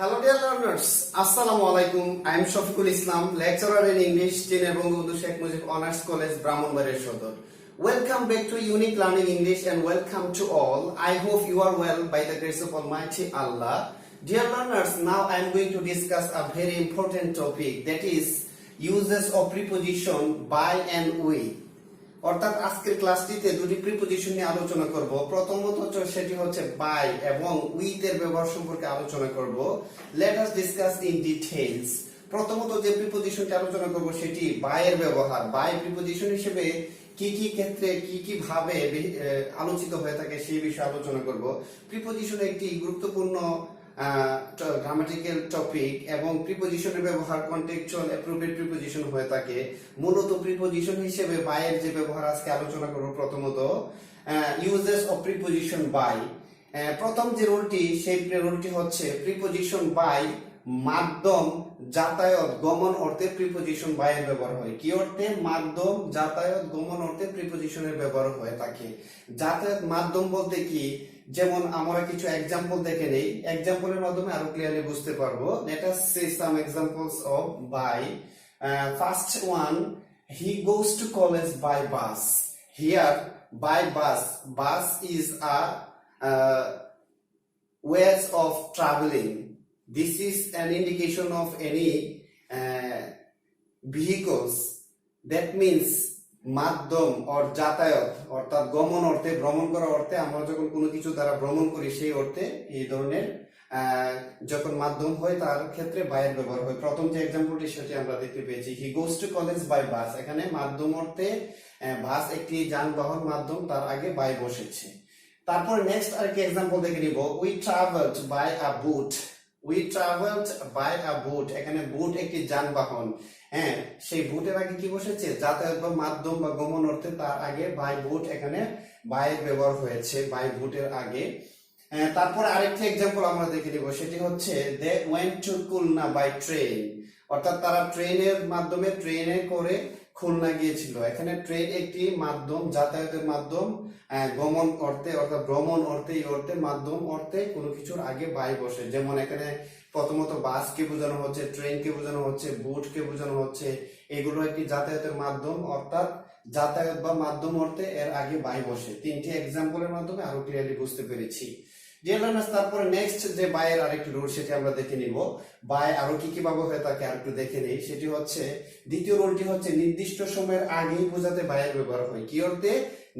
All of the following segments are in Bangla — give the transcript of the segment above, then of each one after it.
Hello dear learners, Assalamu alaikum. I am Shafiqul Islam, lecturer in English, Chine Bangabandhu Sheikh Mujib Honors College, Brahmanbaria Shodor. Welcome back to Unique Learning English and welcome to all. I hope you are well by the grace of Almighty Allah. Dear learners, now I am going to discuss a very important topic, that is uses of preposition by and with. অর্থাৎ আজকের ক্লাসটিতে দুটি প্রিপজিশন নিয়ে আলোচনা করব। প্রথমত সেটি হচ্ছে বাই এবং উইথ এর ব্যবহার সম্পর্কে আলোচনা করব। Let us discuss in details. প্রথমত যে প্রিপজিশনটি আলোচনা করব সেটি বাই এর ব্যবহার। বাই প্রিপজিশন হিসেবে কি কি ক্ষেত্রে কি কি ভাবে আলোচিত হয়ে থাকে সেই বিষয়ে আলোচনা করব। প্রিপজিশন একটি গুরুত্বপূর্ণ গ্রামাটিক্যাল টপিক এবং প্রিপজিশনের ব্যবহার কন্টেক্সচুয়াল অ্যাপ্রোপ্রিয়েট প্রিপজিশন হয়ে থাকে। মূলত প্রিপজিশন হিসেবে বাই এর যে ব্যবহার আজকে আলোচনা করব। প্রথমত ইউজেস অফ প্রিপজিশন বাই। প্রথম যে রুলটি সেই রুলটি হচ্ছে প্রিপজিশন বাই মাধ্যম যাতায়াত গমন অর্থে প্রিপজিশন বাই এর ব্যবহার হয়। কি অর্থে? মাধ্যম যাতায়াত গমন অর্থে প্রিপজিশনের ব্যবহার হয়ে থাকে। যাতায়াত মাধ্যম বলতে কি, যেমন আমরা কিছু एग्जांपल দেখে নেই, एग्जांपलের মাধ্যমে আরো ক্লিয়ারলি বুঝতে পারবো। Let us see some examples of by. First one, he goes to college by bus. Here by bus, bus is a ways of traveling. This is an indication of any vehicles. That means মাধ্যম অর যাতায়াত অর্থাৎ গমন অর্থে, ভ্রমণ করা অর্থে, আমরা যখন কোনো কিছু দ্বারা ভ্রমণ করি সেই অর্থে এই ধরনের যখন মাধ্যম হয় তার ক্ষেত্রে বাই এর ব্যবহার হয়। প্রথম যে एग्जांपलটি সেটি আমরা দেখতে পেয়েছি, he goes to college by bus. এখানে মাধ্যম অর্থে বাস একটি যানবাহন মাধ্যম, তার আগে বাই বসেছে। তারপর নেক্সট আরেকটি एग्जांपल দেখে নিব, we travelled by a boat. We travelled by a boat. এখানে বুট একটি যানবাহন, হ্যাঁ, সেই বুটের আগে কি বসেছে? যাতায়াত বা মাধ্যম বা গমন অর্থে তার আগে বাই বুট, এখানে বাই এর ব্যবহার হয়েছে বাই বুটের আগে। তারপর আরেকটি एग्जांपल আমরা দেখে নিব, সেটি হচ্ছে they went to Khulna by train. অর্থাৎ তারা ট্রেনের মাধ্যমে, ট্রেনে করে খুলনা গিয়েছিল। এখানে ট্রেন একটি মাধ্যম, যাতায়াতের মাধ্যম, গমন অর্থে অর্থাৎ ভ্রমণ অর্থে, এই অর্থে মাধ্যম অর্থে কোনো কিছুর আগে বাই বসে। যেমন এখানে প্রথমত বাসকে বোঝানো হচ্ছে, ট্রেনকে বোঝানো হচ্ছে, বুটকে বোঝানো হচ্ছে। এগুলো একটি যাতায়াতের মাধ্যম, অর্থাৎ যাতায়াত বা মাধ্যম অর্থে এর আগে বাই বসে। তিনটি एग्जांपलের মাধ্যমে আরো ক্লিয়ারলি বুঝতে পেরেছি। ডিয়ার লার্নার্স, তারপরে নেক্সট যে বাই এর আরেকটি রুল সেটি আমরা দেখে নিব। বাই আরো কি কি ভাবে হয়ে থাকে আরেকটু দেখে নেই। সেটি হচ্ছে, দ্বিতীয় রুলটি হচ্ছে নির্দিষ্ট সময়ের আগেই বোঝাতে বাই এর ব্যবহার হয়। কি অর্থে?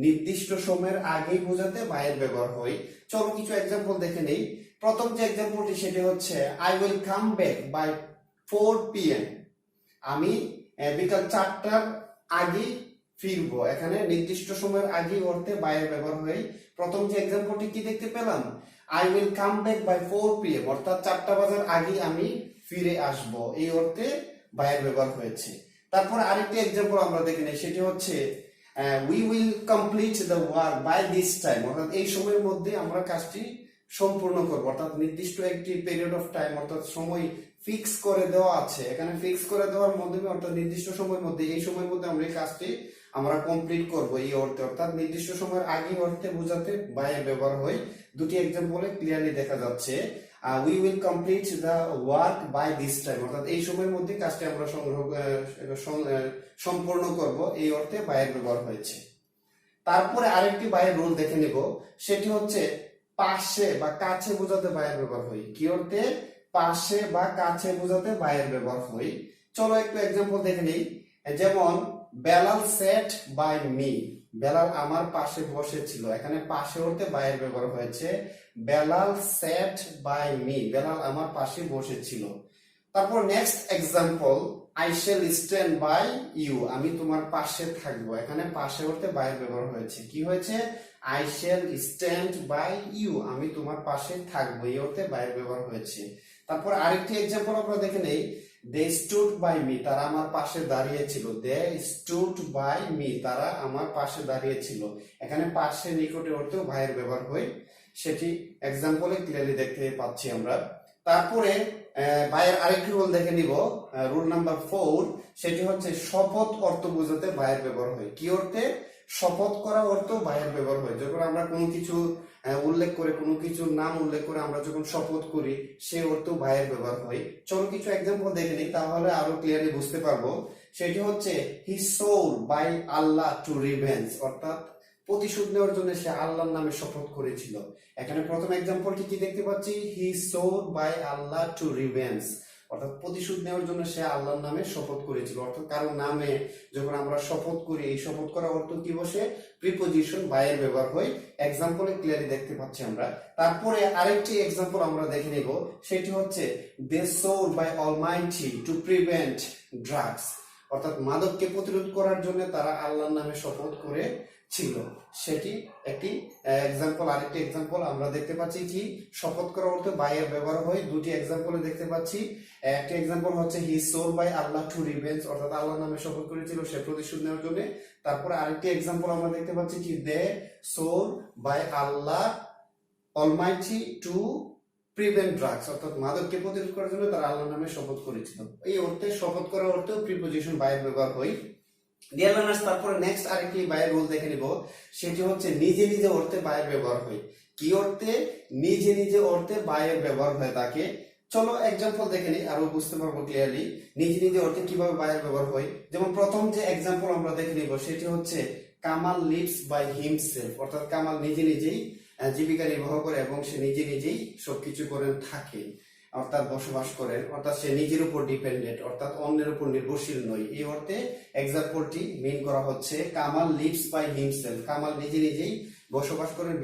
নির্দিষ্ট সময়ের আগেই বোঝাতে বাই এর ব্যবহার হয়। চলো কিছু एग्जांपल দেখে নেই। প্রথম যে एग्जांपलটি সেটি হচ্ছে I will come back by 4 PM। আমি বিকাল 4টার আগে ফিরবো। এখানে নির্দিষ্ট সময়ের আগে অর্থে বাই এর ব্যবহার হয়। প্রথম যে एग्जांपलটি কি দেখতে পেলাম? I will come back by 4 PM, অর্থাৎ 4টা বাজার আগে আমি ফিরে আসব, এই অর্থে বাই এর ব্যবহার হয়েছে। তারপর আরেকটি एग्जांपल আমরা দেখে নেই, সেটি হচ্ছে we will complete the work by this time. অর্থাৎ এই সময়ের মধ্যে আমরা কাজটি সম্পূর্ণ করব। অর্থাৎ নির্দিষ্ট একটি পিরিয়ড অফ টাইম, অর্থাৎ সময় ফিক্স করে দেওয়া আছে। এখানে ফিক্স করে দেওয়ার মাধ্যমে, অর্থাৎ নির্দিষ্ট সময়ের মধ্যে, এই সময়ের মধ্যে আমরা এই কাজটি আমরা কমপ্লিট করব, এই অর্থে। অর্থাৎ নির্দিষ্ট সময়ের আগে অর্থে বোঝাতে বাই এর ব্যবহার হয়। দুটি एग्जांपले ক্লিয়ারলি দেখা যাচ্ছে। We will complete the work by this time, অর্থাৎ এই সময়ের মধ্যে কাজটি আমরা সম্পূর্ণ করব, এই অর্থে বাই এর ব্যবহার হয়েছে। তারপরে আরেকটি বাই এর রুল দেখে নিব, সেটি হচ্ছে পাশে বা কাছে বোঝাতে বাই এর ব্যবহার হয়। কি অর্থে? পাশে বা কাছে বোঝাতে বাই এর ব্যবহার হয়। চলো একটু एग्जांपल দেখে নেই। যেমন Belal sat by me. Belal আমার পাশে বসেছিল। এখানে পাশে অর্থে বাই এর ব্যবহার হয়েছে। Belal sat by me, Belal আমার পাশে বসেছিল। তারপর next example, I shall stand by you. আমি তোমার পাশে থাকবো। এখানে পাশে অর্থে বাই এর ব্যবহার হয়েছে। কি হয়েছে? I shall stand by you, আমি তোমার পাশে থাকবো, এই অর্থে বাই এর ব্যবহার হয়েছে। তারপর আরেকটি एग्जांपल আমরা দেখে নেই, দে স্টুড বাই মি, তারা আমার পাশে দাঁড়িয়েছিল। দে স্টুড বাই মি, তারা আমার পাশে দাঁড়িয়েছিল। এখানে পাশে, নিকটে অর্থেও বাই এর ব্যবহার হয়, সেটি एग्जांपले ক্লিয়ারলি দেখতে পাচ্ছি আমরা। তারপরে বাই এর আরেকটি রুল দেখে নিব, রুল নাম্বার 4, সেটি হচ্ছে শপথ অর্থ বোঝাতে বাই এর ব্যবহার হয়। কি অর্থে? শপথ করা অর্থ বায়ের ব্যবহার হয়। যখন আমরা কোনো কিছু উল্লেখ করে, কোনো কিছুর নাম উল্লেখ করে আমরা যখন শপথ করি, সে অর্থ বায়ের ব্যবহার হয়। চলো কিছু এক্সাম্পল দেখে নিই, তাহলে আরো ক্লিয়ারলি বুঝতে পারবো। সেটি হচ্ছে he swore by Allah to revenge, অর্থাৎ প্রতিশোধ নেওয়ার জন্য সে আল্লাহর নামে শপথ করেছিল। এখানে প্রথম এক্সাম্পলটি কি দেখতে পাচ্ছি, he swore by Allah to revenge, অর্থাৎ প্রতিশোধ নেওয়ার জন্য সে আল্লাহর নামে শপথ করেছিল। অর্থাৎ কারো নামে যখন আমরা শপথ করি, এই শপথ করার অর্থ কি বসে, প্রিপোজিশন বায়ের ব্যবহার হয়। এক্সাম্পলে ক্লিয়ারলি দেখতে পাচ্ছি আমরা। তারপরে আরেকটি এক্সাম্পল আমরা দেখে নেব, সেটি হচ্ছে they swore by almighty to prevent drugs, অর্থাৎ মাদককে প্রতিরোধ করার জন্য তারা আল্লাহর নামে শপথ করে ছিল। সেটি একটি এক্সাম্পল। আরেকটি এক্সাম্পল আমরা দেখতে পাচ্ছি কি শপথ করার অর্থে বায়ের ব্যবহার হয়, দুটি এক্সাম্পলে দেখতে পাচ্ছি। একটি এক্সাম্পল হচ্ছে he swore by Allah to revenge, অর্থাৎ আল্লাহর নামে শপথ করেছিল সে প্রতিশোধ নেওয়ার জন্য। তারপরে আরেকটি এক্সাম্পল আমরা দেখতে পাচ্ছি কি they swore by Allah almighty to prevent drugs, অর্থাৎ মাদককে প্রতিরোধ করার জন্য তারা আল্লাহর নামে শপথ করেছিল। এই অর্থে শপথ করার অর্থেও প্রিপোজিশন বায়ের ব্যবহার হয়। ডিয়ার লার্নার্স, তারপরে নেক্সট আরেকটি বায়ের রুল দেখে নিব, সেটি হচ্ছে নিজে নিজে অর্থে বায়ের ব্যবহার হয়। কি অর্থে? নিজে নিজে অর্থে বায়ের ব্যবহার হয়ে থাকে। চলো এক্সাম্পল দেখে নিই, আরো বুঝতে পারবো ক্লিয়ারলি নিজে নিজে অর্থে কিভাবে বায়ের ব্যবহার হয়। যেমন প্রথম যে এক্সাম্পল আমরা দেখে নিব, সেটি হচ্ছে কামাল লিভস বাই হিমসেলফ, অর্থাৎ কামাল নিজে নিজেই জীবিকা নির্বাহ করে এবং সে নিজে নিজেই সবকিছু করে থাকে, অর্থাৎ বসবাস করেন, অর্থাৎ সে নিজের উপর ডিপেন্ডেন্ট, অর্থাৎ অন্যের উপর নির্ভরশীল নয়। এই অর্থে এক্সাম্পলটি মিন করা হচ্ছে Kamal lives by himself, Kamal নিজে নিজেই বসবাস করেন,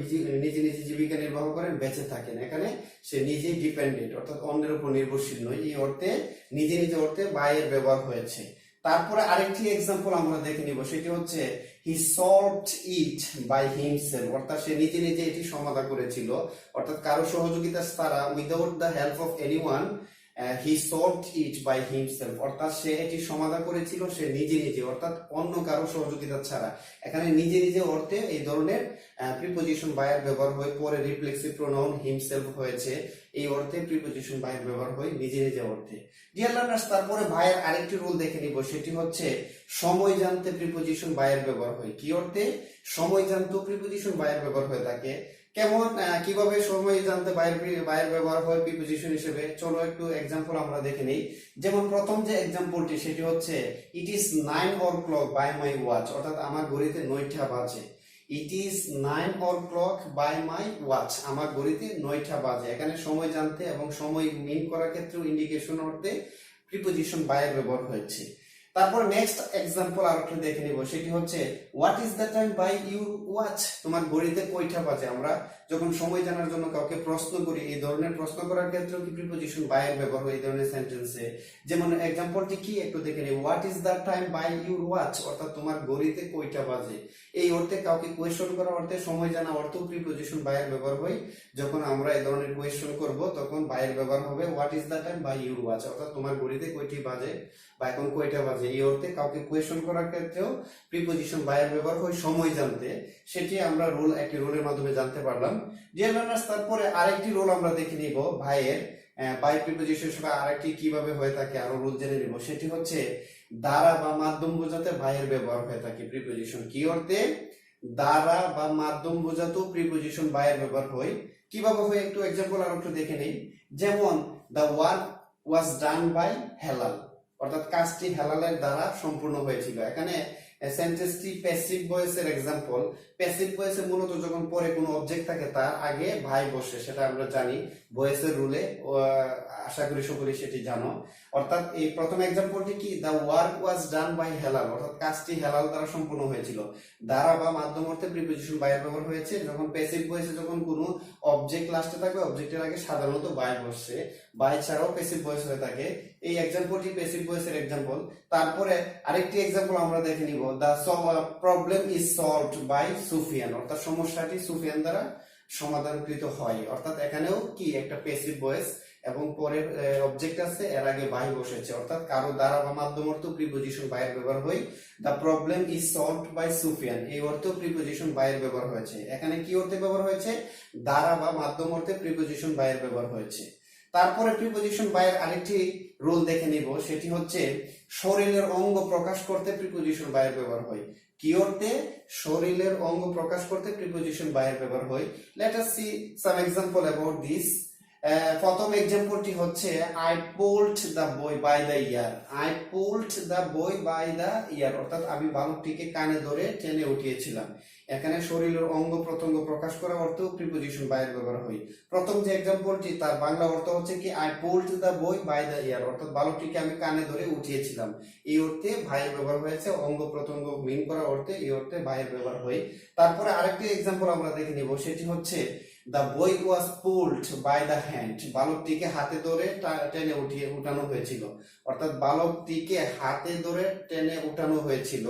নিজে নিজে জীবিকা নির্বাহ করেন, বেঁচে থাকেন। এখানে সে নিজেই ডিপেন্ডেন্ট, অর্থাৎ অন্যের উপর নির্ভরশীল নয়। এই অর্থে নিজে নিজে অর্থে বায়ের ব্যবহার হয়েছে। তারপরে আরেকটি এক্সাম্পল আমরা দেখে নিব, সেটি হচ্ছে হি সলভড ইট বাই হিমসেলফ, অর্থাৎ সে নিজে নিজে এটি সমাধান করেছিল, অর্থাৎ কারো সহযোগিতা ছাড়া, without the help of anyone, he solved it by himself, অর্থাৎ সে এটি সমাধান করেছিল সে নিজে নিজে, অর্থাৎ অন্য কারো সহযোগিতা ছাড়া। এখানে নিজে নিজে অর্থে এই ধরনের প্রিপোজিশন বায়ের ব্যবহার হয়। পরে রিফ্লেক্সিভ প্রোনাউন হিমসেলফ হয়েছে, এই অর্থে প্রিপোজিশন বায়ের ব্যবহার হয় নিজে নিজে অর্থে। ডিয়ার লার্নার্স, তারপরে বায়ের আরেকটি রুল দেখে নিব, সেটি হচ্ছে সময় জানতে প্রিপোজিশন বায়ের ব্যবহার হয়। কি অর্থে? সময় জানতে প্রিপোজিশন বায়ের ব্যবহার হয়ে থাকে। কেমন, কিভাবে সময় জানতে বায়ের ব্যবহার হয় প্রিপোজিশন হিসেবে, চলো একটু এক্সাম্পল আমরা দেখে নেই। যেমন প্রথম যে এক্সাম্পলটি, সেটি হচ্ছে it is 9 o'clock by my watch, অর্থাৎ আমার ঘড়িতে 9টা বাজে। It is 9 o'clock by my watch, আমার ঘড়িতে 9টা বাজে। এখানে সময় জানতে এবং সময় মিন করার ক্ষেত্রে ইন্ডিকেশন অর্থে প্রিপোজিশন বায়ের ব্যবহার হয়েছে। তারপর নেক্সট এক্সাম্পল আরেকটা দেখে নিব, সেটি হচ্ছে what is the time by your watch, তোমার ঘড়িতে কয়টা বাজে। আমরা যখন সময় জানার জন্য কাউকে প্রশ্ন করি, এই ধরনের প্রশ্ন করার ক্ষেত্রেও কি প্রিপোজিশন বায়ের ব্যবহার হয় এই ধরনের সেন্টেন্সে। যেমন এক্সাম্পলটি কি একটু দেখে নিই, what is the time by your watch, অর্থাৎ তোমার ঘড়িতে কয়টা বাজে। এই অর্থে কাউকে কোয়েশ্চন করা অর্থে, সময় জানা অর্থেও প্রিপোজিশন বায়ের ব্যবহার হয়। যখন আমরা এই ধরনের কোয়েশ্চন করব তখন বায়ের ব্যবহার হবে what is the time by your watch, অর্থাৎ তোমার ঘড়িতে কয়টি বাজে বা এখন কয়টা বাজে। এই অর্থে কাউকে কোয়েশ্চন করার ক্ষেত্রেও প্রিপোজিশন বায়ের ব্যবহার হয় সময় জানতে। সেটি আমরা একটি রুলের মাধ্যমে জানতে পারলাম। ডিয়ার লার্নার্স, তারপরে আরেকটি রুল আমরা দেখে নিব ভাইয়ের বাই প্রিপোজিশন হিসেবে আরেকটি কিভাবে হয়ে থাকে, আরো রুল জেনে নিব। সেটি হচ্ছে দ্বারা বা মাধ্যম বোঝাতে ভাইয়ের ব্যবহার হয়ে থাকে প্রিপোজিশন। কি অর্থে? দ্বারা বা মাধ্যম বোঝাতেও প্রিপোজিশন বায়ের ব্যবহার হয়। কিভাবে হয় একটু এক্সাম্পল আর একটু দেখে নেই। যেমন the work was done by Helal, অর্থাৎ কাজটি হেলালের দ্বারা সম্পূর্ণ হয়েছিল। এখানে সেন্টেন্সটি প্যাসিভ ভয়েসের এক্সাম্পল। প্যাসিভ ভয়েসে মূলত যখন পরে কোনো অবজেক্ট থাকে তার আগে ভাই বসে, সেটা আমরা জানি ভয়েসের রুলে, আশা করি সকলেই সেটি জানো। অর্থাৎ এই প্রথম এক্সাম্পলটি কি, the work was done by Helal, অর্থাৎ কাজটি হেলাল দ্বারা সম্পূর্ণ হয়েছিল। দ্বারা বা মাধ্যম অর্থে প্রিপোজিশন বাই ব্যবহার হয়েছে। যখন প্যাসিভ ভয়েসে যখন কোনো অবজেক্ট লাস্টে থাকবে, অবজেক্টের আগে সাধারণত বাই বসে, বাই ছাড়াও প্যাসিভ ভয়েস হয়ে থাকে। এই এক্সাম্পলটি প্যাসিভ ভয়েসের এক্সাম্পল। তারপরে আরেকটি এক্সাম্পল আমরা দেখে নিব, the problem is solved by Sufiyan, অর্থাৎ সমস্যাটি সুফিয়ান দ্বারা সমাধানকৃত হয়। অর্থাৎ এখানেও কি একটা প্যাসিভ ভয়েস এবং পরের অবজেক্ট আছে, এর আগে বাই বসেছে, অর্থাৎ কারো দ্বারা বা মাধ্যম অর্থ প্রিপোজিশন বায়ের ব্যবহার হয়। The problem is solved by Sufiyan, এই অর্থে প্রিপোজিশন বায়ের ব্যবহার হয়েছে। এখানে কি অর্থে ব্যবহার হয়েছে? দ্বারা বা মাধ্যম অর্থে প্রিপোজিশন বায়ের ব্যবহার হয়েছে। তারপরে প্রিপোজিশন বাই এর আরেকটি রুল দেখে নিব, সেটি হচ্ছে শরীরের অঙ্গ প্রকাশ করতে প্রিপোজিশন বাই এর ব্যবহার হয়। কি অর্থে? শরীরের অঙ্গ প্রকাশ করতে প্রিপোজিশন বাই এর ব্যবহার হয়। Let us see some example about this. প্রথম এক্সাম্পলটি হচ্ছে I pulled the boy by the ear. I pulled the boy by the ear, অর্থাৎ আমি বালকটিকে কানে ধরে টেনে উঠিয়েছিলাম। এখানে শরীরের অঙ্গ প্রত্যঙ্গ প্রকাশ করা অর্থ প্রিপোজিশন বাই এর ব্যবহার হয়। প্রথম যে এক্সাম্পলটি তার বাংলা অর্থ হচ্ছে কি I pulled the boy by the ear, অর্থাৎ বালকটিকে আমি কানে ধরে উঠিয়েছিলাম। এই অর্থে বাই এর ব্যবহার হয়েছে। অঙ্গ প্রত্যঙ্গ মিন করা অর্থে এই অর্থে বাই এর ব্যবহার হয়। তারপরে আরেকটি এক্সাম্পল আমরা দেখে নিব, সেটি হচ্ছে The boy was pulled by the hand. বালকটিকে হাতে ধরে টেনে উঠানো হয়েছিল, অর্থাৎ বালকটিকে হাতে ধরে টেনে উঠানো হয়েছিল।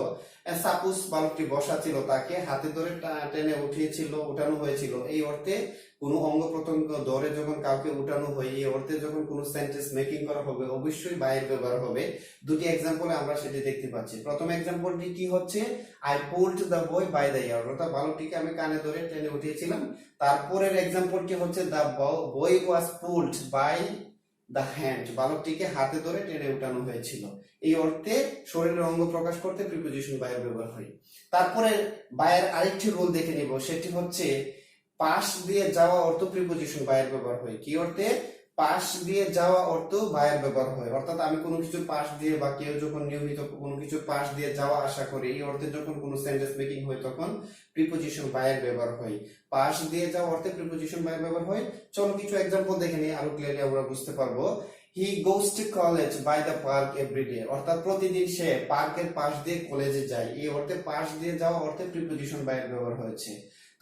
সাপোজ বালকটি বসা ছিল, তাকে হাতে ধরে টেনে উঠানো হয়েছিল। এই অর্থে কোনো অঙ্গ প্রত্যঙ্গ ধরে যখন কাউকে উঠানো হয়, এই অর্থে যখন কোনো সেন্টেন্স মেকিং করা হবে অবশ্যই বাই এর ব্যবহার হবে। দুটি এক্সাম্পলে আমরা সেটি দেখতে পাচ্ছি। প্রথম এক্সাম্পলটি কি হচ্ছে? I pulled the boy by the ear, অর্থাৎ বালকটিকে আমি কানে ধরে টেনে উঠিয়েছিলাম। তারপরের এক্সাম্পলটি হচ্ছে the boy was pulled by the hand, বালকটিকে হাতে ধরে টেনে উঠানো হয়েছিল। এই অর্থে শরীরের অঙ্গ প্রকাশ করতে প্রিপোজিশন বাই এর ব্যবহার হয়। তারপরে বাই এর আরেকটি রুল দেখে নিব, সেটি হচ্ছে পাশ দিয়ে যাওয়া অর্থ প্রিপোজিশন বাই এর ব্যবহার হয়। কি অর্থে? পাশ দিয়ে যাওয়া অর্থ বাই এর ব্যবহার হয়, অর্থাৎ আমি কোনো কিছুর পাশ দিয়ে বা কেউ যখন নিয়মিত কোনো কিছুর পাশ দিয়ে যাওয়া আসা করে, এই অর্থে যখন কোনো সেন্টেন্স মেকিং হয় তখন প্রিপোজিশন বাই এর ব্যবহার হয়। পাশ দিয়ে যাওয়া অর্থে প্রিপোজিশন বাই এর ব্যবহার হয়। চলো কিছু এক্সাম্পল দেখে নিই, আরো ক্লিয়ারলি আমরা বুঝতে পারবো। He goes to college by the park everyday, অর্থাৎ প্রতিদিন সে পার্কের পাশ দিয়ে কলেজে যায়। এই অর্থে পাশ দিয়ে যাওয়া অর্থে প্রিপোজিশন বাই এর ব্যবহার হয়েছে।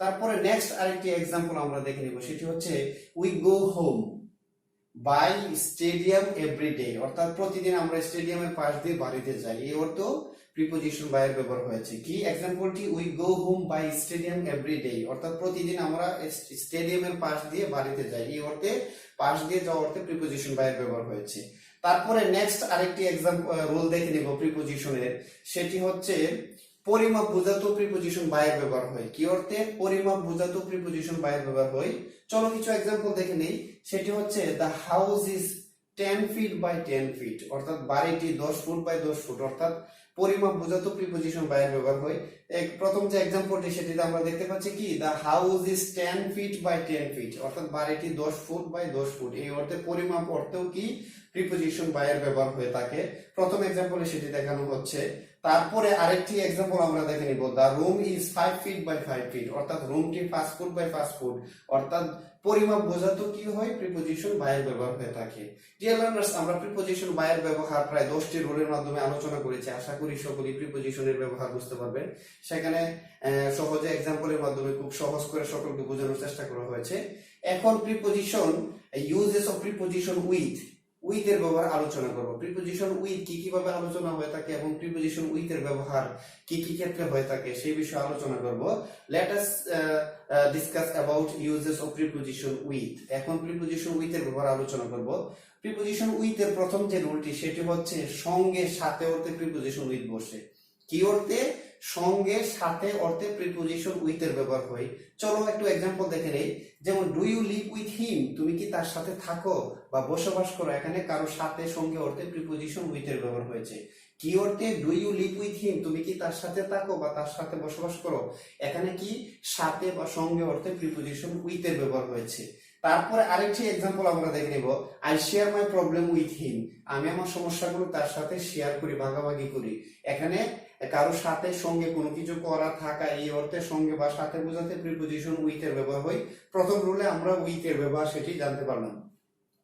তারপরে নেক্সট আরেকটি এক্সাম্পল আমরা দেখে নিব, সেটি হচ্ছে we go home by stadium everyday, অর্থাৎ প্রতিদিন আমরা স্টেডিয়ামের পাশ দিয়ে বাড়িতে যাই। এই অর্থ প্রিপোজিশন বাই এর ব্যবহার হয়েছে। কি এক্সাম্পলটি? We go home by stadium everyday, অর্থাৎ প্রতিদিন আমরা স্টেডিয়ামের পাশ দিয়ে বাড়িতে যাই। এই অর্থে পাশ দিয়ে যাওয়া অর্থে প্রিপোজিশন বাই এর ব্যবহার হয়েছে। তারপরে নেক্সট আরেকটি এক্সাম্পল রুল দেখে নিব প্রিপোজিশনের, সেটি হচ্ছে পরিমাপ বোঝাতেও প্রিপোজিশন বাই এর ব্যবহার হয়। কি অর্থে? পরিমাপ বোঝাতেও প্রিপোজিশন বাই এর ব্যবহার হয়। চলো কিছু এক্সাম্পল দেখে নেই, সেটি হচ্ছে the house is 10 feet by 10 feet, অর্থাৎ বাড়িটি 10 ফুট বাই 10 ফুট, অর্থাৎ পরিমাপ বোঝাতেও প্রিপোজিশন বাই এর ব্যবহার হয়। প্রথম যে এক্সাম্পলটি সেটিতে আমরা দেখতে পাচ্ছি কি the house is 10 feet by 10 feet, অর্থাৎ বাড়িটি 10 ফুট বাই 10 ফুট। এই অর্থে পরিমাপ অর্থেও কি প্রিপোজিশন বাই এর ব্যবহার হয়ে থাকে। প্রথম এক্সাম্পলে সেটি দেখানো হচ্ছে। তারপরে আরেকটি এক্সাম্পল আমরা দেখে নিব, the room is 5 feet by 5 feet, অর্থাৎ রুমটি 5 ফুট বাই 5 ফুট, অর্থাৎ পরিমাপ বোঝাতেও কি হয়? প্রিপোজিশন বাই এর ব্যবহার হয়ে থাকে। ডিয়ার লার্নার্স, আমরা প্রিপোজিশন বাই এর ব্যবহার প্রায় 10টি রুলের মাধ্যমে আলোচনা করেছি। আশা করি সকলেই প্রিপোজিশনের ব্যবহার বুঝতে পারবেন। সেখানে সহজে এক্সাম্পলের মাধ্যমে খুব সহজ করে সকলকে বোঝানোর চেষ্টা করা হয়েছে। এখন preposition uses of preposition with এর ব্যবহার আলোচনা করব। প্রিপোজিশন উইথ কি কিভাবে আলোচনা হয়ে থাকে এবং প্রিপোজিশন উইথ এর ব্যবহার কি কি ক্ষেত্রে হয়ে থাকে সেই বিষয়ে আলোচনা করব। Let us discuss about uses of preposition with. এখন প্রিপোজিশন উইথ এর ব্যবহার আলোচনা করব। প্রিপোজিশন উইথ এর প্রথম যে রুলটি সেটি হচ্ছে সঙ্গে সাথে অর্থে প্রিপোজিশন উইথ বসে। কি অর্থে? সঙ্গে সাথে অর্থে প্রিপোজিশন উইথ এর ব্যবহার হয়। চলো একটু এক্সাম্পল দেখে নেই। যেমন do you live with him, তুমি কি তার সাথে থাকো বা বসবাস করো। এখানে কারো সাথে সঙ্গে অর্থে প্রিপোজিশন উইথ এর ব্যবহার হয়েছে। কি অর্থে? Do you live with him, তুমি কি তার সাথে থাকো বা তার সাথে বসবাস করো। এখানে কি সাথে বা সঙ্গে অর্থে প্রিপোজিশন উইথ এর ব্যবহার হয়েছে। তারপরে আরেকটি এক্সাম্পল আমরা দেখে নেব, I share my problem with him, আমি আমার সমস্যাগুলো তার সাথে শেয়ার করি, ভাগাভাগি করি। এখানে কারো সাথে সঙ্গে কোনো কিছু করা, থাকা, এই অর্থে সঙ্গে বা সাথে বোঝাতে প্রিপোজিশন উইথ এর ব্যবহার হয়। প্রথম রুলে আমরা উইথ এর ব্যবহার সেটি জানতে পারলাম।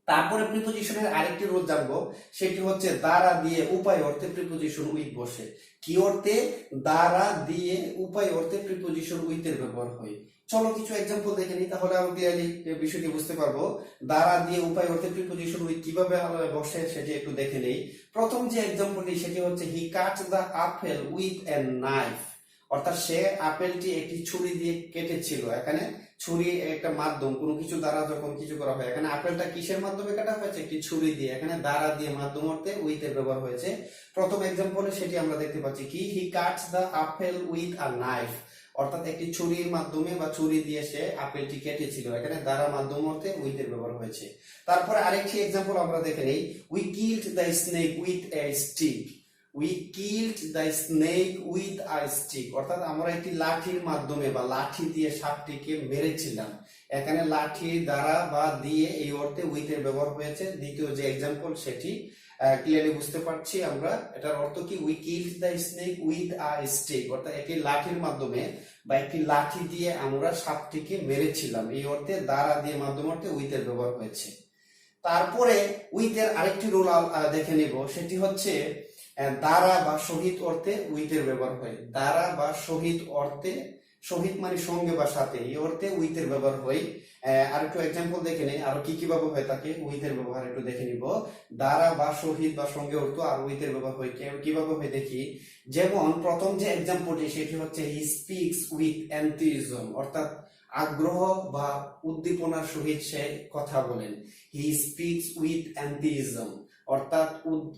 তারপরে প্রিপোজিশনের আরেকটি রুল জানবো, সেটি হচ্ছে দ্বারা দিয়ে উপায় অর্থে প্রিপোজিশন উইথ বসে। কি অর্থে? দ্বারা দিয়ে উপায় অর্থে প্রিপোজিশন উইথ এর ব্যবহার হয়। চলো কিছু এক্সাম্পল দেখে নিই, তাহলে আরো ক্লিয়ারলি বিষয়টি বুঝতে পারবো। দ্বারা দিয়ে উপায় অর্থে প্রিপোজিশন উইথ কিভাবে বসে সেটি একটু দেখে নেই। প্রথম যে এক্সাম্পলটি সেটি হচ্ছে he cut the apple with a knife, অর্থাৎ সে আপেলটি একটি ছুরি দিয়ে কেটেছিল। এখানে ছুরি একটা মাধ্যম, কোনো কিছু দ্বারা যখন কিছু করা হয়। এখানে আপেলটা কিসের মাধ্যমে কাটা হয়েছে? একটি ছুরি দিয়ে। এখানে দ্বারা দিয়ে মাধ্যম অর্থে উইথ এর ব্যবহার হয়েছে। প্রথম এক্সাম্পলে সেটি আমরা দেখতে পাচ্ছি কি he cuts the apple with a knife, অর্থাৎ একটি ছুরির মাধ্যমে বা ছুরি দিয়ে সে আপেলটি কেটেছিল, এখানে দ্বারা মাধ্যম অর্থে উইথ এর ব্যবহার হয়েছে। তারপরে আরেকটি এক্সাম্পল আমরা দেখে নেই, we killed the snake with a stick. We killed the snake with a stick, অর্থাৎ আমরা একটি লাঠির মাধ্যমে বা লাঠি দিয়ে সাপটিকে মেরেছিলাম। এখানে লাঠি দ্বারা বা দিয়ে এই অর্থে উইথ এর ব্যবহার হয়েছে। দ্বিতীয় যে এক্সাম্পল সেটি ক্লিয়ারলি বুঝতে পারছি আমরা, এটার অর্থ কি, we killed the snake with a stick, অর্থাৎ একটি লাঠির মাধ্যমে বা একটি লাঠি দিয়ে আমরা সাপটিকে মেরেছিলাম, এই অর্থে দ্বারা দিয়ে মাধ্যম অর্থে উইথ এর ব্যবহার হয়েছে। তারপরে উইথ এর আরেকটি রুল দেখে নিব, সেটি হচ্ছে দ্বারা বা সহিত অর্থে উইথ এর ব্যবহার হয়। দ্বারা বা সহিত অর্থে, সহিত মানে সঙ্গে বা সাথে, এই অর্থে উইথ এর ব্যবহার হয়। আর একটু এক্সাম্পল দেখে নেই আরো কি কিভাবে হয় থাকে উইথ এর ব্যবহার একটু দেখে নিব। দ্বারা বা সহিত বা সঙ্গে অর্থ আর উইথ এর ব্যবহার হয় কিভাবে হয় দেখি। যেমন প্রথম যে এক্সাম্পলটি সেটি হচ্ছে হি স্পিক্স উইথ এনথুজিয়াজম, অর্থাৎ আগ্রহ বা উদ্দীপনার সহিত সে কথা বলেন। হি স্পিক্স উইথ এনথুজিয়াজম, অর্থাৎ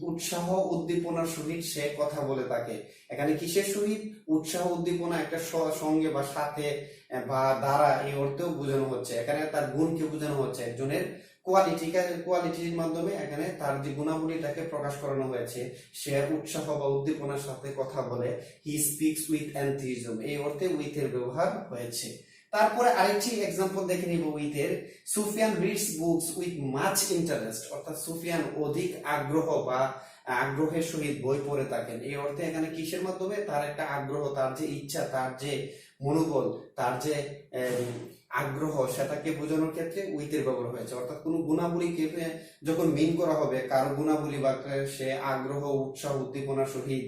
উৎসাহ উদ্দীপনার সহিত সে কথা বলে থাকে। এখানে কিসের সহিত, উৎসাহ উদ্দীপনা একটা সঙ্গে বা সাথে বা দ্বারা এই অর্থেও বোঝানো হচ্ছে। এখানে তার গুণকে বোঝানো হচ্ছে, একজনের কোয়ালিটির মাধ্যমে এখানে তার যে গুণাবলীটাকে প্রকাশ করানো হয়েছে। সে উৎসাহ বা উদ্দীপনার সাথে কথা বলে, হি স্পিক্স উইথ এনথুজিয়াজম, এই অর্থে উইথ এর ব্যবহার হয়েছে। তারপরে আরেকটি এক্সাম্পল দেখে নিব উইথ এর, Sufiyan reads books with much interest, অর্থাৎ সুফিয়ান অধিক আগ্রহ বা আগ্রহের সহিত বই পড়ে থাকেন, এই অর্থে এখানে কিসের মাধ্যমে, তার একটা আগ্রহ, তার যে ইচ্ছা, তার যে মনোবল, তার যে আগ্রহ, সেটাকে বোঝানোর ক্ষেত্রে উইথ এর ব্যবহার হয়েছে। অর্থাৎ কোনো গুণাবলীকে যখন মিন করা হবে, কারো গুণাবলী বা সে আগ্রহ উৎসাহ উদ্দীপনার সহিত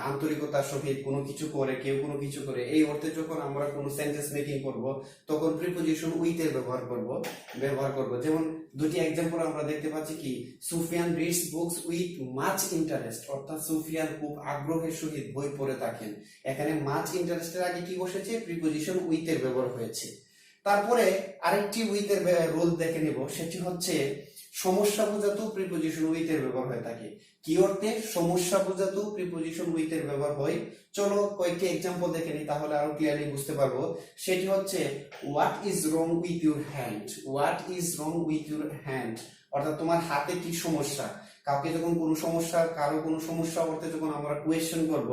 আন্তরিকতার সহিত কোনো কিছু করে, কেউ কোনো কিছু করে, এই অর্থে যখন আমরা কোনো সেন্টেন্স মেকিং করব তখন প্রিপোজিশন উইথ এর ব্যবহার করব। যেমন দুটি এক্সাম্পল আমরা দেখতে পাচ্ছি কি, Sufiyan reads books with much interest, অর্থাৎ সুফিয়ান খুব আগ্রহের সহিত বই পড়ে থাকেন। এখানে মাচ ইন্টারেস্টের আগে কি বসেছে, প্রিপোজিশন উইথ এর ব্যবহার হয়েছে। তারপরে আরেকটি উইথ এর রোল দেখে নিব, সেটি হচ্ছে সমস্যা বোঝাতেও প্রিপোজিশন উইথ এর ব্যবহার হয়ে থাকে। কি অর্থে, সমস্যা বোঝাতেও প্রিপোজিশন উইথ এর ব্যবহার হয়। চলো কয়েকটি এক্সাম্পল দেখে নিই, তাহলে আরো ক্লিয়ারলি বুঝতে পারবো। সেটি হচ্ছে what is wrong with your hand. What is wrong with your hand, অর্থাৎ তোমার হাতে কি সমস্যা। কাউকে যখন কোনো সমস্যা, কারো কোনো সমস্যা অর্থে যখন আমরা কোয়েশ্চেন করব,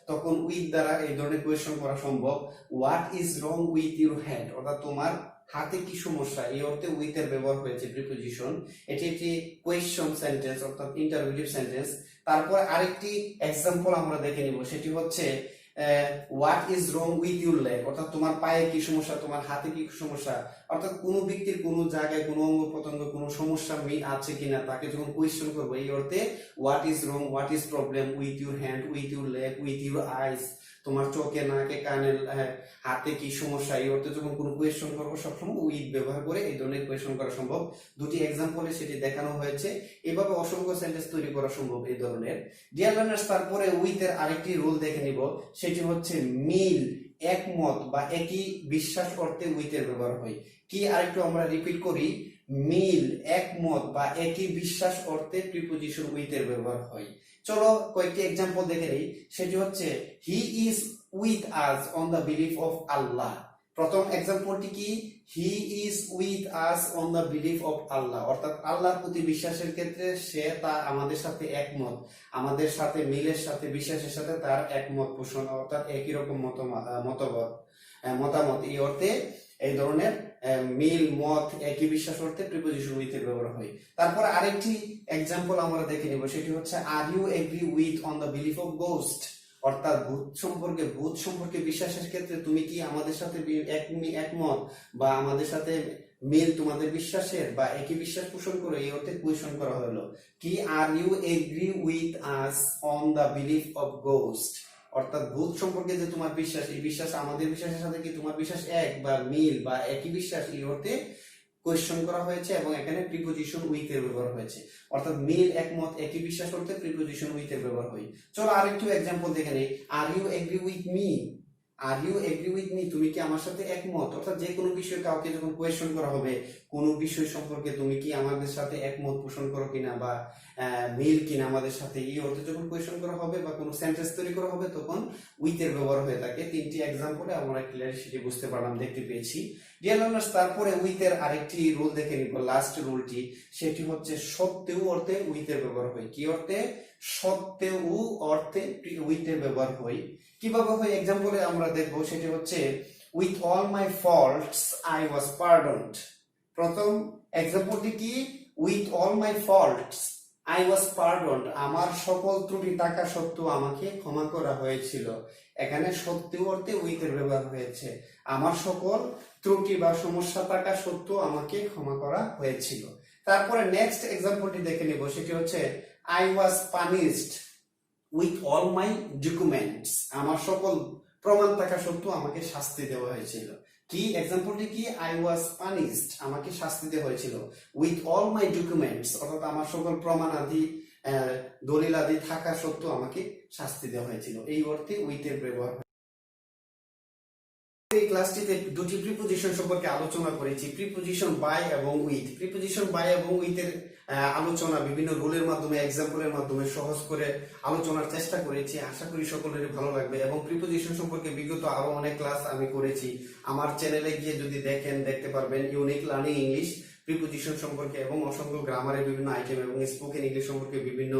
তখন উইথ দ্বারা এই ধরনের কোয়েশ্চেন করা সম্ভব। What is wrong with your hand, অর্থাৎ তোমার হাতে কি সমস্যা, এই অর্থে উইথ এর ব্যবহার হয়েছে প্রিপোজিশন। এটি একটি কোয়েশ্চন সেন্টেন্স, অর্থাৎ ইন্টারোগেটিভ সেন্টেন্স। তারপর আরেকটি এক্সাম্পল আমরা দেখে নিব, সেটি হচ্ছে what is wrong with your leg, অর্থাৎ তোমার পায়ে কি সমস্যা, তোমার হাতে কি সমস্যা। অর্থাৎ কোনো ব্যক্তির কোনো জায়গায় কোনো অঙ্গ প্রত্যঙ্গ কোনো সমস্যা আছে কিনা তাকে যখন কোয়েশ্চেন করবো, এই অর্থে what is wrong, what is problem with your hand, with your leg, with your eyes, তোমার চোখে নাকে কানে হাতে কি সমস্যা, এই অর্থে যখন কোনো কোয়েশ্চেন করবো সবসময় উইথ ব্যবহার করে এই ধরনের কোয়েশ্চেন করা সম্ভব। দুটি এক্সাম্পলে সেটি দেখানো হয়েছে। এভাবে অসংখ্য সেন্টেন্স তৈরি করা সম্ভব এই ধরনের। ডিয়ার লার্নার্স, তারপরে উইথ এর আরেকটি রুল দেখে নিব, সেটি হচ্ছে মিল, একমত বা একই বিশ্বাস অর্থে উইথ এর ব্যবহার হয়। কি আরেকটু আমরা রিপিট করি, মিল, একমত বা একই বিশ্বাস অর্থে প্রিপোজিশন উইথ এর ব্যবহার হয়। চলো কয়েকটি এক্সাম্পল দেখে নিই, সেটি হচ্ছে he is with us on the belief of Allah. প্রথম এক্সাম্পলটি কি, he is with us on the belief of Allah, অর্থাৎ আল্লাহর প্রতি বিশ্বাসের ক্ষেত্রে সে তা আমাদের সাথে একমত, আমাদের সাথে মিলের সাথে বিশ্বাসের সাথে তার একমত পোষণ, অর্থাৎ একই রকম মতামত, এই অর্থে এই ধরনের মিল, মত, একই বিশ্বাস অর্থে প্রিপোজিশন উইথ এর ব্যবহার হয়। তারপর আরেকটি এক্সাম্পল আমরা দেখে নিব, সেটি হচ্ছে are you agree with on the belief of ghost, অর্থাৎ ভূত সম্পর্কে বিশ্বাসের ক্ষেত্রে তুমি কি আমাদের সাথে একমত বা আমাদের সাথে মিল তোমাদের বিশ্বাসের বা একই বিশ্বাস পোষণ করে, এই অর্থে কোয়েশ্চন করা হলো। কি are you agree with us on the belief of ghost, অর্থাৎ ভূত সম্পর্কে যে তোমার বিশ্বাস, এই বিশ্বাস আমাদের বিশ্বাসের সাথে কি তোমার বিশ্বাস এক বা মিল বা একই বিশ্বাস, এই অর্থে কোয়েশ্চন করা হয়েছে এবং এখানে প্রিপোজিশন উইথ এর ব্যবহার হয়েছে। অর্থাৎ মিল, একমত, একই বিশ্বাস অর্থে প্রিপোজিশন উইথ এর ব্যবহার হয়। চলো আরেকটু এক্সাম্পল দেখে নেই, are you agree with me. Are you agree with me, তুমি কি আমার সাথে একমত, অর্থাৎ যে কোনো বিষয়ে কাউকে যখন কোয়েশ্চন করা হবে, কোনো বিষয় সম্পর্কে তুমি কি আমাদের সাথে একমত পোষণ করো কিনা বা মিল কিনা আমাদের সাথে, এই অর্থে যখন কোয়েশ্চেন করা হবে বা কোনো সেন্টেন্স তৈরি করা হবে তখন উইথ এর ব্যবহার হয়ে থাকে। তিনটি এক্সাম্পলে আমরা ক্লিয়ার সেটি বুঝতে পারলাম, দেখতে পেয়েছি। ডিয়ার লার্নার্স, তারপরে উইথ এর আরেকটি রুল দেখে নিব, লাস্ট রুলটি, সেটি হচ্ছে সত্ত্বেও অর্থে উইথ এর ব্যবহার হয়। কি অর্থে? সত্ত্বেও অর্থে উইথ এর ব্যবহার হয়। কিভাবে হয় এক্সাম্পলে আমরা দেখব, সেটি হচ্ছে with all my faults I was pardoned. প্রথম এক্সাম্পলটি কি? With all my faults I was pardoned, আমার সকল ত্রুটি থাকা সত্ত্বেও আমাকে ক্ষমা করা হয়েছিল। এখানে সত্ত্বেও অর্থে উইথ এর ব্যবহার হয়েছে। আমার সকল ত্রুটি বা সমস্যা থাকা সত্ত্বেও আমাকে ক্ষমা করা হয়েছিল। তারপরে নেক্সট এক্সাম্পলটি দেখে নিব, সেটি হচ্ছে I was punished with all my documents, আমার সকল প্রমাণ থাকা সত্ত্বেও আমাকে শাস্তি দেওয়া হয়েছিল। কি এক্সাম্পলটি কি? আই ওয়াজ পানিশড, আমাকে শাস্তি দেওয়া হয়েছিল, উইথ অল মাই ডকুমেন্টস, অর্থাৎ আমার সকল প্রমাণ আদি দলিল আদি থাকা সত্ত্বেও আমাকে শাস্তি দেওয়া হয়েছিল। এই অর্থে উইথ এর ব্যবহার। এই ক্লাসটিতে দুটি প্রিপোজিশন সম্পর্কে আলোচনা করেছি, প্রিপোজিশন বাই এবং উইথ। প্রিপোজিশন বাই এবং উইথ এর আলোচনা বিভিন্ন রুলের মাধ্যমে, এক্সাম্পলের মাধ্যমে সহজ করে আলোচনার চেষ্টা করেছি। আশা করি সকলেরই ভালো লাগবে। এবং প্রিপোজিশন সম্পর্কে বিগত আরো অনেক ক্লাস আমি করেছি, আমার চ্যানেলে গিয়ে যদি দেখেন দেখতে পারবেন। ইউনিক লার্নিং ইংলিশ প্রিপোজিশন সম্পর্কে এবং অসংখ্য গ্রামারের বিভিন্ন আইটেম এবং স্পোকেন ইংলিশ সম্পর্কে বিভিন্ন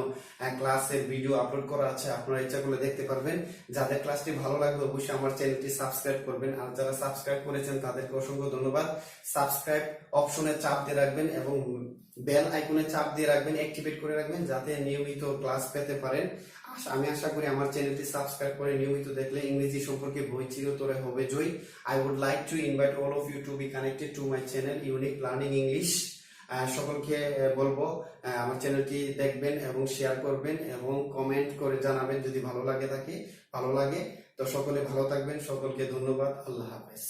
ক্লাসের ভিডিও আপলোড করা আছে, আপনারা ইচ্ছা করলে দেখতে পারবেন। যাদের ক্লাসটি ভালো লাগবে অবশ্যই আমার চ্যানেলটি সাবস্ক্রাইব করবেন, আর যারা সাবস্ক্রাইব করেছেন তাদেরকে অসংখ্য ধন্যবাদ। সাবস্ক্রাইব অপশনে চাপ দিয়ে রাখবেন এবং বেল আইকনে চাপ দিয়ে রাখবেন, অ্যাক্টিভেট করে রাখবেন, যাতে নিয়মিত ক্লাস পেতে পারেন। আমি আশা করি আমার চ্যানেলটি সাবস্ক্রাইব করে নিয়মিত দেখলে ইংরেজি সম্পর্কে বই চিরতরে হবে জয়। I would like to invite all of you to be connected to my channel Unique Learning English. সকলকে বলবো আমার চ্যানেলটি দেখবেন এবং শেয়ার করবেন এবং কমেন্ট করে জানাবেন যদি ভালো লাগে তো সকলে ভালো থাকবেন। সকলকে ধন্যবাদ। আল্লাহ হাফেজ।